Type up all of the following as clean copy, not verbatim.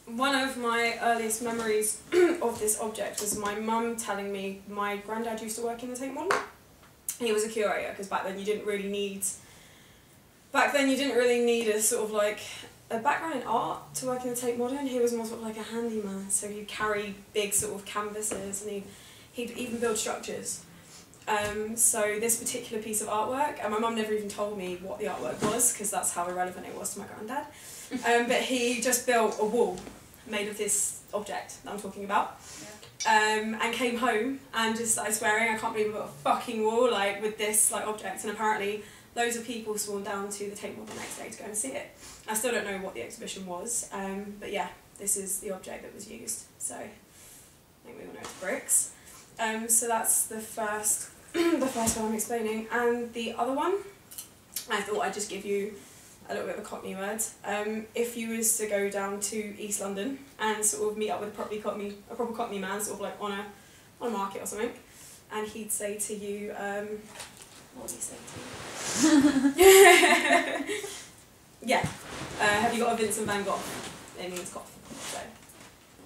One of my earliest memories of this object was my mum telling me my granddad used to work in the Tate Modern. He was a curator because back then you didn't really need a sort of like a background in art to work in the Tate Modern. He was more sort of like a handyman, so he'd carry big sort of canvases and he'd even build structures. So this particular piece of artwork, and my mum never even told me what the artwork was because that's how irrelevant it was to my granddad. But he just built a wall made of this object that I'm talking about. Yeah. And came home and just started swearing, I can't believe we built a fucking wall like with this like object, and apparently loads of people swarmed down to the Tate Modern the next day to go and see it. I still don't know what the exhibition was, but yeah, this is the object that was used. So I think we all know it's bricks. So that's the first one I'm explaining, and the other one, I thought I'd just give you a little bit of a Cockney word. If you was to go down to East London and sort of meet up with a proper Cockney man, sort of like on a market or something, and he'd say to you, what would he say to you? Yeah. Have you got a Vincent van Gogh? It means cough. So.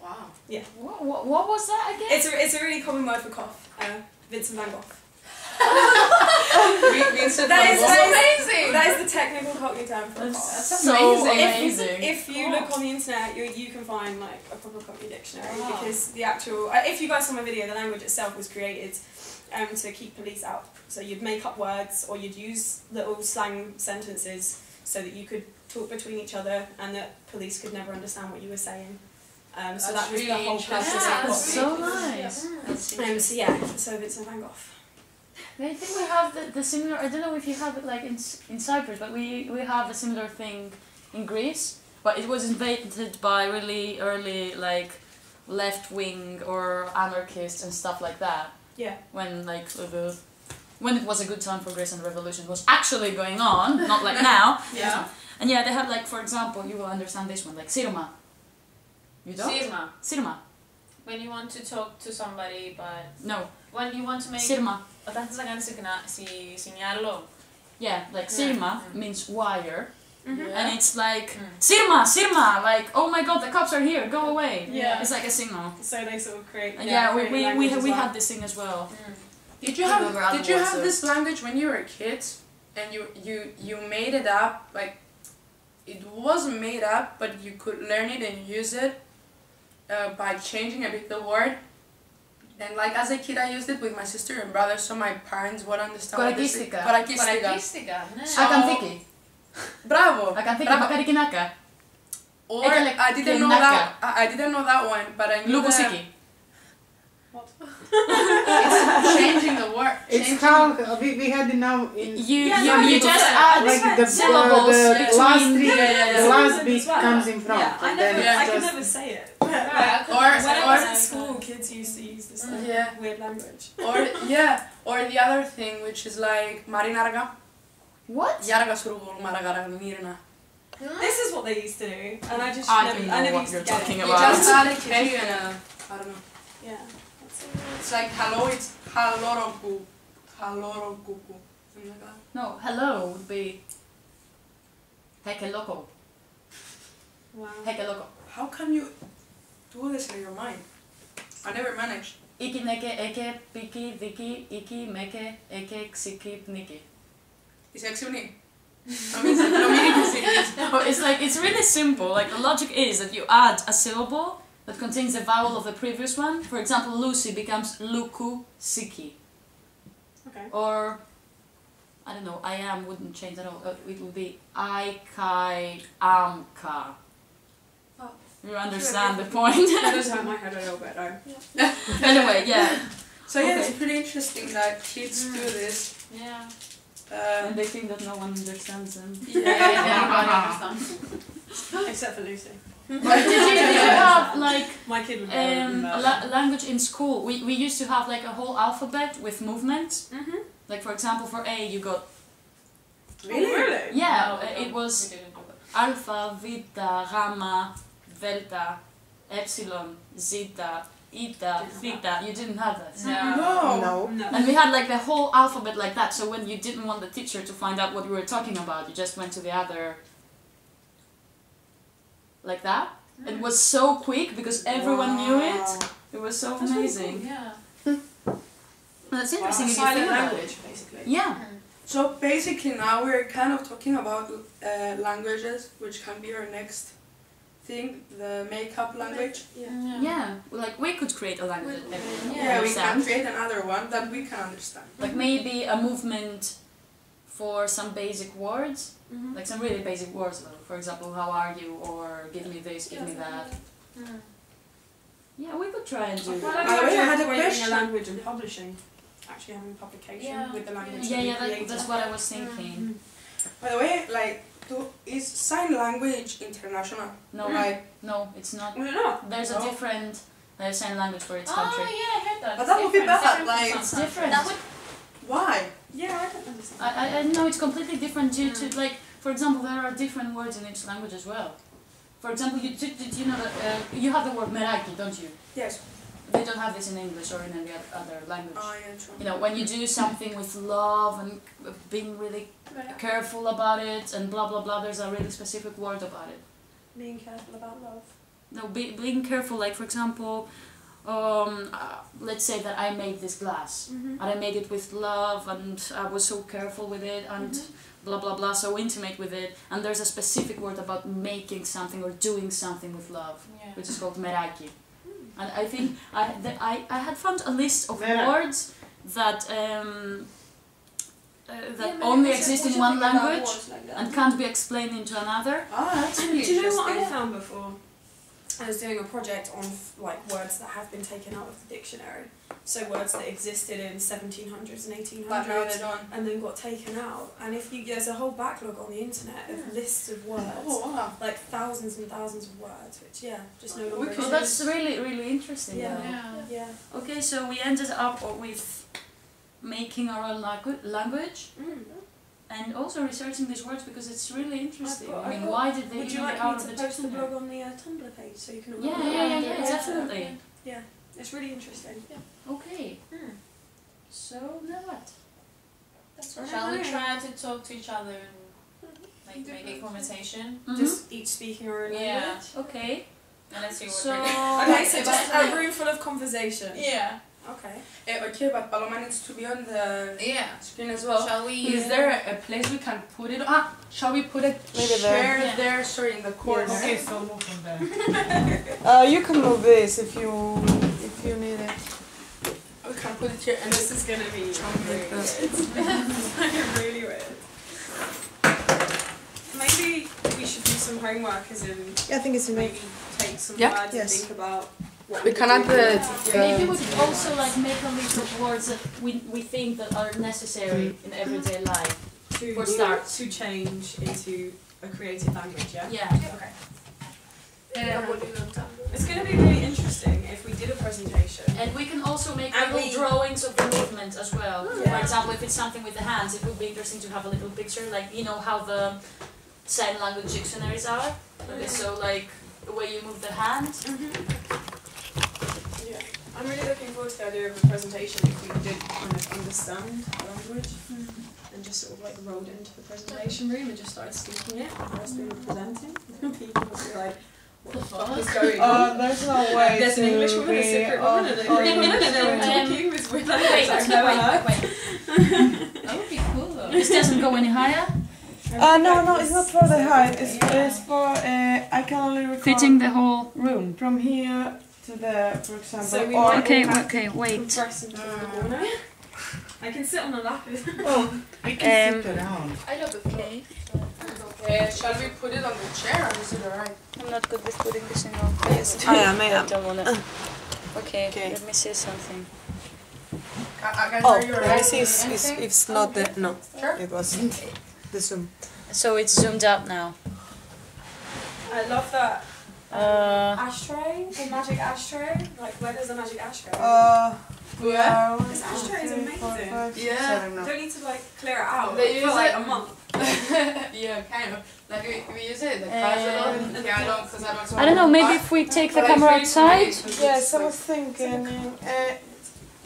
Wow. Yeah. What was that again? It's a really common word for cough. Vincent van Gogh. That is amazing! That is the technical Cockney term for cough. That's so amazing. If you look on the internet, you can find like a proper Cockney dictionary, because the actual, if you guys saw my video, the language itself was created to keep police out. So you'd make up words or you'd use little slang sentences so that you could talk between each other and that police could never understand what you were saying. So that was the whole purpose of Cockney. That's so nice. So yeah, so Vincent van Gogh. I think we have the similar, I don't know if you have it like in Cyprus, but we have a similar thing in Greece, but it was invented by really early like left-wing or anarchists and stuff like that. Yeah. When it was a good time for Greece and the revolution was actually going on, not like now. Yeah. And yeah, they have like, for example, you will understand this one, like sirma. You don't? Sirma. Sirma. When you want to talk to somebody, but... No. When you want to make... Sirma. Όταν θες να κάνεις σινιάλο. Yeah, like sirma means wire. And it's like, Sirma, Sirma, like, oh my god, the cops are here, go away. Yeah. It's like a signal. So they sort of create... we had this thing as well. Did you have this language when you were a kid, and you made it up, like, it wasn't made up, but you could learn it and use it by changing a bit the word? And like as a kid I used it with my sister and brother so my parents would understand what this is. Κορακίστηκα, ναι. Akanthiki. Bravo! Akanthiki, makarikinaka. Or I didn't know that one, but I knew Lugusiki. What? It's changing the word. It's how we had it now in... You just add like the syllables the last bit comes in front. Yeah, I could never say it. When I was at school, kids used to use this weird language. Or the other thing, which is like marinarga. What? Yarga surugul maragara mirna. This is what they used to do, and I just I never, don't I know never what used you're to get talking it. about. You just add a K and a, I don't know. Yeah. That's it. It's like hello, it's haloroku. Halorokuku. Something like that. No, hello would be heke loco. Wow. Heke loco. How can you do this in your mind? I never managed. Iki neke eke piki diki iki meke eke xiki pniki. Is exuni? It's like, it's really simple. Like the logic is that you add a syllable that contains the vowel of the previous one. For example, Lucy becomes luku siki. Okay. Or I don't know, I am wouldn't change at all. It would be I kai am ka. You understand the point? That does hurt my head a little bit though. Anyway, yeah. So yeah, it's pretty interesting that kids do this. Yeah. And they think that no one understands them. Everybody understands. Except for Lucy. Did you have like my kid would language in school? We used to have like a whole alphabet with movements. Like for example, for A you got. Really? Yeah, No, it was alpha, beta, gamma, delta, epsilon, zeta, eta, theta. You didn't have that. No. And we had like the whole alphabet like that. So when you didn't want the teacher to find out what we were talking about, you just went to the other like that. It was so quick because everyone knew it. It was so amazing. Really cool. Yeah. That's interesting. If you Silent think about language, it. basically. Yeah. So basically now we're kind of talking about languages, which can be our next thing, the makeup language. Yeah. Like we could create a language. Yeah, we can create another one that we can understand. Like maybe a movement for some basic words, like some really basic words. For example, how are you, or give me this, give me that. Yeah, we could try and do that. By the way, I had a question. question. Language and publishing. Actually having publication with the language. That's what I was thinking. By the way, like, is sign language international? No, no, it's not. No. There's a different sign language for each country. Oh yeah, I heard that. But that would be bad. Like, It's different. That would. why? Yeah, I can understand. I know it's completely different due to, like, for example, there are different words in each language as well. For example, did you know that you have the word meraki, don't you? Yes. They don't have this in English or in any other language. Oh, yeah, true. You know, when you do something with love and being really careful about it and blah blah blah, there's a really specific word about it. Being careful about love. No, being careful, like for example, let's say that I made this glass and I made it with love and I was so careful with it and blah blah blah, so intimate with it, and there's a specific word about making something or doing something with love, which is called meraki. And I think I had found a list of words that only exist in one language and can't be explained into another. Ah, that's really Do you know interesting. what I found before? I was doing a project on like words that have been taken out of the dictionary. So words that existed in 1700s and 1800s But now they don't. and then got taken out. And if you there's a whole backlog on the internet of lists of words, Oh, wow. like thousands and thousands of words, which just no longer Well, that's really really interesting. Yeah. though. Yeah. Okay, so we ended up with making our own language and also researching these words because it's really interesting. I mean, why did they Would you even like get out me of to the post the dictionary? blog on the Tumblr page so you can all Yeah, definitely. Yeah, it's really interesting. Okay. So now what? Shall we try to talk to each other and like make a conversation? Just each speaking our own language. Okay. And let's see what So Okay, so just a room full of conversation. Yeah. Okay. Okay, but Paloma needs to be on the screen as well. Shall we? Is there a place we can put it on? Shall we put a chair there, sorry, in the corner? Okay, so move from there. You can move this if you need it. We can put it here, and This is gonna be really weird. Really weird. Maybe we should do some homework, as in I think it's maybe take some words and think about what we can add the. maybe we could also like make a list of words that we think that are necessary in everyday life. For start. To change into a creative language, yeah? Yeah. Okay. It's going to be really interesting if we did a presentation. And we can also make And little drawings of the movement as well. Yeah. For example, if it's something with the hands, it would be interesting to have a little picture, like you know how the sign language dictionaries are. Okay, so like the way you move the hand. Yeah. I'm really looking forward to the idea of a presentation if we did kind of understand language and just sort of like rolled into the presentation room and just started speaking it whilst we were presenting. People would be like, what the fuck is going on? There's no way There's an English woman, a secret woman, and a Greek woman, and they were talking with language I've never heard. That would be cool though. This doesn't go any higher. No, it's not for the height. It's for I can only record Fitting the whole room. from here to there, for example. So we or might Okay, wait. compress into the corner. I can sit on the lap. we can sit around. I love it. Okay. Shall we put it on the chair, or is it alright? I'm not good with putting this in your face. I don't wanna. Okay, let me see something. This is it's not the no. Sure. It wasn't the Zoom. So it's zoomed up now. I love that Ashtray, the magic ashtray. Like, where there's a magic ashtray? Yeah. This ashtray is amazing. Yeah. You don't need to like clear it out They for use like it- a month. Yeah, kind of. Like we use it, the casual. Yeah, I don't, because I don't. I don't know, maybe if we take the camera outside. Yes, I was thinking.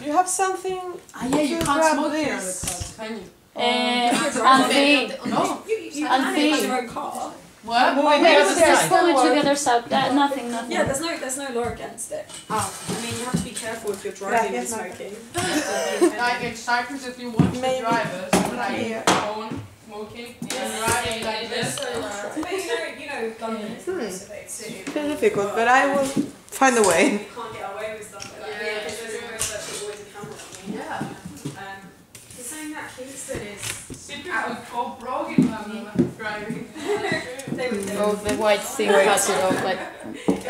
You have something? Yeah, you to can't grab smoke here this. with that, can you? Anthie, No. You Anthie. can have your own car. What? Moving Wait, the just stairs pull it can work. together, so nothing. Yeah, there's no law against it. Ah. I mean, you have to be careful if you're driving and yes, no. smoking. Like in Cyprus, if you watch the Maybe. drivers, like Yeah. phone smoking, and driving like this. But you know, London is the most surveyed city. It's difficult, but I will find a way. You can't get away with stuff like that. Yeah. Because there's almost actually always a camera on you. Yeah. You're saying that Kingston is. Cyprus would go broke if I'm driving. They would do. Oh, the white thing cuts it off, like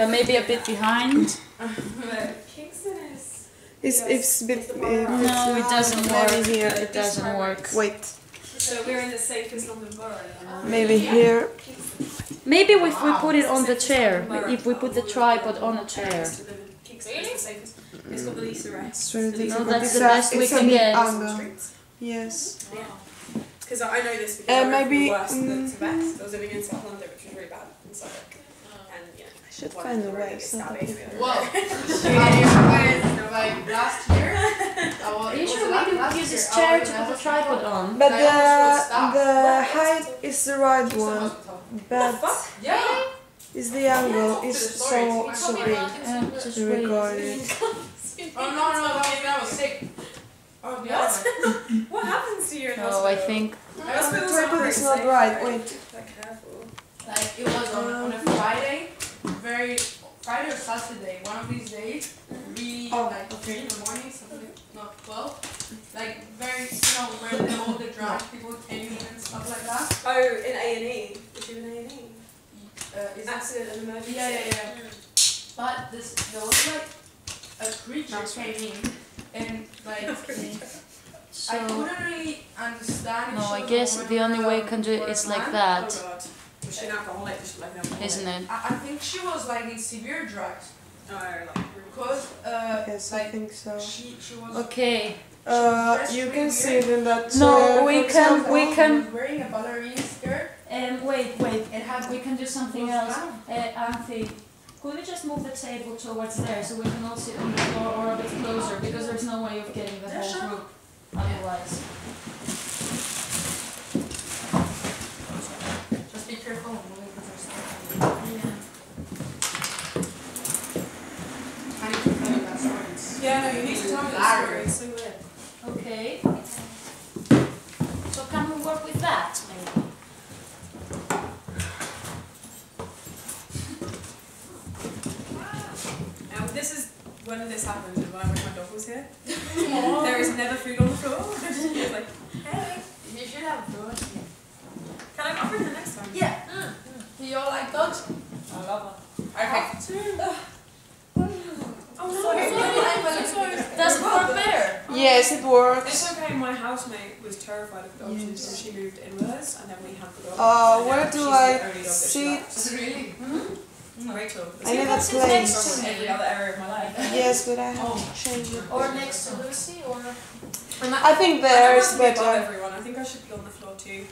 maybe a bit behind. But Kingston is. It's a bit. No, it doesn't Maybe work. here. It doesn't work. Wait. So we're in the safest London borough. Maybe here. Maybe if we put it on the chair, if we put the tripod on a chair. Kingston is the safest. It's got the least arrests. It's really No, difficult. that's It's the a- best we it's a can big get. angle. Yes. Yeah. Because I know this because I went maybe, from worst to best. I was living in South London, which was really bad in Suffolk. And yeah, I should one find of a the way. really It's not that stabby. difficult. Well, like last year, Are you sure we can use this chair to put the tripod on? But Like, the height is the right one. But Yeah. is the angle is so big Just to wait. record it. Oh no, that was sick. Oh yeah. What happens to you in Oh, I think. The tripod is not right. Wait. Like, careful. Like it was on a Friday, Friday or Saturday, one of these days, really like 3 in the morning, something not 12. Like very, where all the drunk people came and stuff like that. Oh, in A&E. Was you in A&E? Is Accident and emergency. Yeah. But there was like a creature came in and like I So, couldn't really understand. if no, she I was a guess woman the only or way a- can do it or a is like man. that, Oh god. Was she an alcoholic? Was she like an alcoholic? isn't it? I think she was like in severe drugs Oh, like. because Yes, I like think so. she was. Okay. You can see it in that. No, we for can. example. We She can. was wearing a ballerina skirt. Wait. It had We can do something else. Anthie, could we just move the table towards there so we can all sit on the floor or a bit closer because there's no way of getting the whole group otherwise. Just be careful when moving because there's Yeah. I need to tell you that story. Yeah, no, you need to tell me the story. It's so weird. Okay. So can we work with that maybe? This is when this happened, is when I wish my dog was here. There is never food on the floor. She's like, hey, You should have food. can I bring her next time? Yeah. Do you all like dogs? I love Okay. Oh no, Does it work better? Yes, it works. It's okay, my housemate was terrified of dogs Yes. until she moved in with us, and then we had the dog. Where And do she's the I only dog that she sit? likes. Really? Rachel. I never Because it's played. next to Every me. other area of my life. Yes, but I have to change it. Or next to Lucy or... And I think I there don't is have to be above better. everyone. I think I should be on the floor too.